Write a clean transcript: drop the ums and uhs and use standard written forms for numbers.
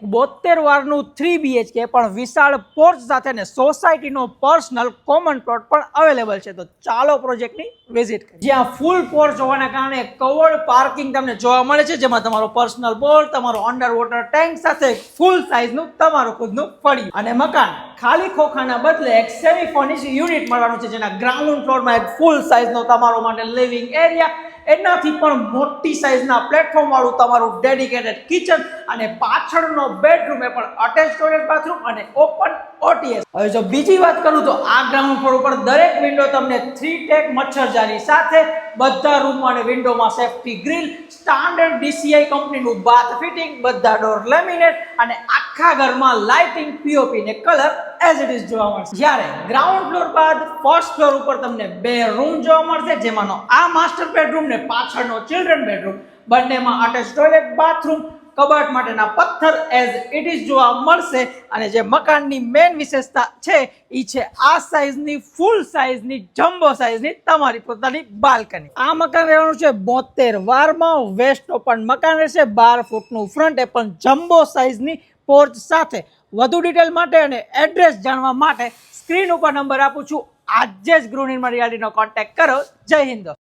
72 વારનું 3 BHK પણ વિશાળ porch સાથે ને સોસાયટીનો પર્સનલ કોમન પ્લોટ પણ અવેલેબલ છે. તો ચાલો પ્રોજેક્ટની વિઝિટ કરીએ. જ્યાં ફૂલ પોર્ચ હોવાના કારણે કવર્ડ પાર્કિંગ તમને જોવા મળે છે, જેમાં તમારો પર્સનલ બોર, તમારો અંડર વોટર ટેન્ક સાથે ફૂલ સાઇઝનું તમારું ખુદનું ફળિયું. અને મકાન ખાલી ખોખાના બદલે એક સેમી ફર્નિશ્ડ યુનિટ મળવાનું છે, જેના ગ્રાઉન્ડ ફ્લોરમાં એક ફૂલ સાઇઝનો તમારો માટે લિવિંગ એરિયા, એનાથી પણ મોટી સાઇઝના પ્લેટફોર્મ વાળું તમારું ડેડિકેટેડ કિચન અને પાછળનો બેડરૂમ એ પણ અટેચ ટોયલેટ બાથરૂમ અને ઓપન ઓટીએસ. હવે જો બીજી વાત કરું તો આ ગ્રાઉન્ડ ફ્લોર ઉપર દરેક વિન્ડો તમને 3 ટેક મચ્છરજારી સાથે, બધા રૂમમાં અને વિન્ડોમાં સેફ્ટી ગ્રીલ, સ્ટાન્ડર્ડ DCI કંપનીનું બાથ ફિટિંગ, બધા ડોર લેમિનેટ અને આખા ઘરમાં લાઇટિંગ પીઓપી ને કલર એઝ ઇટ ઇઝ જોવા મળશે. જ્યારે ગ્રાઉન્ડ ફ્લોર બાદ ફર્સ્ટ ફ્લોર ઉપર તમને 2 રૂમ જોવા મળશે, જેમાંનો આ માસ્ટર બેડરૂમ ને પાછળનો ચિલ્ડ્રન બેડરૂમ, બંનેમાં અટેચ ટોયલેટ બાથરૂમ, કબાટ માટેના પથ્થર એઝ ઇટ ઇઝ જોવા મળશે. અને જે મકાનની મેઇન વિશેષતા છે એ છે આ સાઇઝની ફૂલ સાઇઝની જમ્બો સાઇઝની તમારી પોતાની બાલ્કની. આ મકાન રહેવાનું છે 72 વારમાં, વેસ્ટ ઓપન મકાન રહેશે, 12 ફૂટનું ફ્રન્ટ એ પણ જમ્બો સાઇઝની પોર્ચ સાથે. વધુ ડિટેલ માટે અને એડ્રેસ જાણવા માટે સ્ક્રીન ઉપર નંબર આપું છું, આજે જ ગૃહ નિર્માણ યાર્ડીનો કોન્ટેક્ટ કરો. જય હિન્દ.